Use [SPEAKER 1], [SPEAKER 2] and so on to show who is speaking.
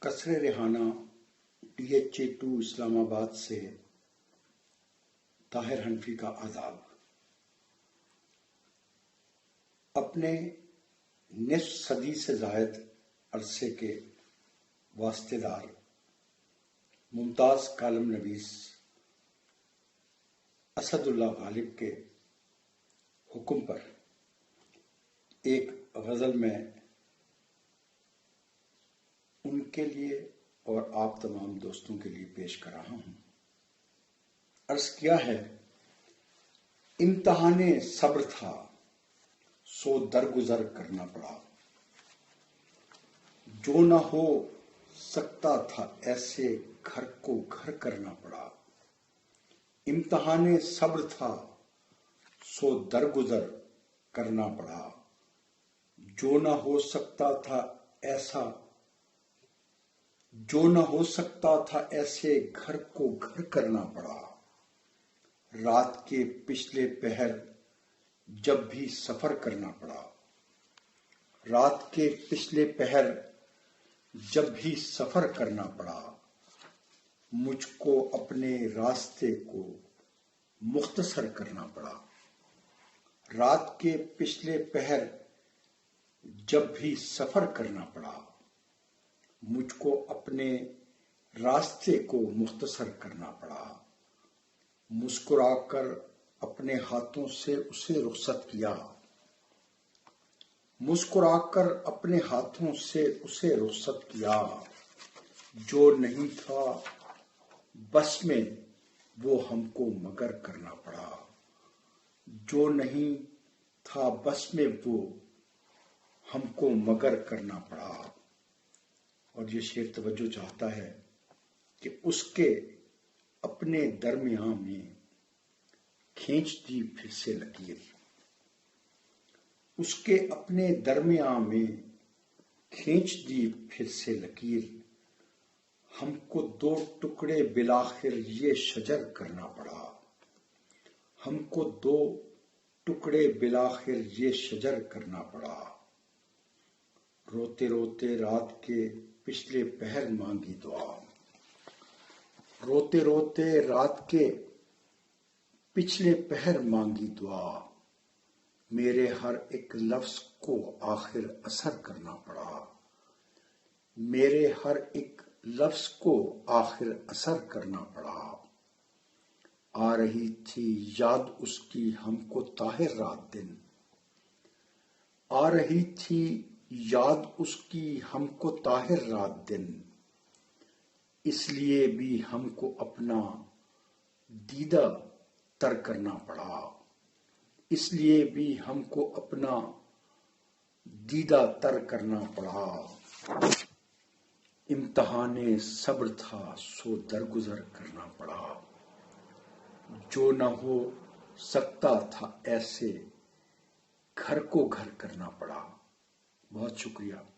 [SPEAKER 1] قصر ریحانہ DHA2 اسلام آباد سے طاہر حنفی کا آداب۔ اپنے نصف صدی سے زائد عرصے کے واسطے دار ممتاز کالم نویس اسد اللہ غالب کے حکم پر ایک غزل میں ان کے لیے اور آپ تمام دوستوں کے لیے پیش کر رہا ہوں۔ عرض کیا ہے، امتحان صبر تھا سو درگزر کرنا پڑا، جو نہ ہو سکتا تھا ایسے گھر کو گھر کرنا پڑا۔ امتحان صبر تھا سو درگزر کرنا پڑا، جو نہ ہو سکتا تھا ایسے گھر کو گھر کرنا پڑا۔ رات کے پچھلے پہر جب بھی سفر کرنا پڑا، رات کے پچھلے پہر جب بھی سفر کرنا پڑا، مجھ کو اپنے راستے کو مختصر کرنا پڑا۔ رات کے پچھلے پہر جب بھی سفر کرنا پڑا، مجھ کو اپنے راستے کو مختصر کرنا پڑا۔ مسکرا کر اپنے ہاتھوں سے اسے رخصت کیا، مسکرا کر اپنے ہاتھوں سے اسے رخصت کیا۔ جو نہیں تھا بس میں وہ ہم کو مگر کرنا پڑا، جو نہیں تھا بس میں وہ ہم کو مگر کرنا پڑا۔ اور یہ شعر توجہ چاہتا ہے کہ اس کے اپنے درمیان میں کھینچ دی پھر سے لکیر، اس کے اپنے درمیان میں کھینچ دی پھر سے لکیر۔ ہم کو دو ٹکڑے بالآخر یہ شجر کرنا پڑا، ہم کو دو ٹکڑے بالآخر یہ شجر کرنا پڑا۔ روتے روتے رات کے پچھلے پہر مانگی دعا، روتے روتے رات کے پچھلے پہر مانگی دعا۔ میرے ہر ایک لفظ کو آخر اثر کرنا پڑا، میرے ہر ایک لفظ کو آخر اثر کرنا پڑا۔ آ رہی تھی یاد اس کی ہم کو طاہر رات دن، آ رہی تھی یاد اس کی ہم کو طاہر رات دن۔ اس لیے بھی ہم کو اپنا دیدہ تر کرنا پڑا، اس لیے بھی ہم کو اپنا دیدہ تر کرنا پڑا۔ امتحان صبر تھا سو درگزر کرنا پڑا، جو نہ ہو سکتا تھا ایسے گھر کو گھر کرنا پڑا۔ بہت شکریہ۔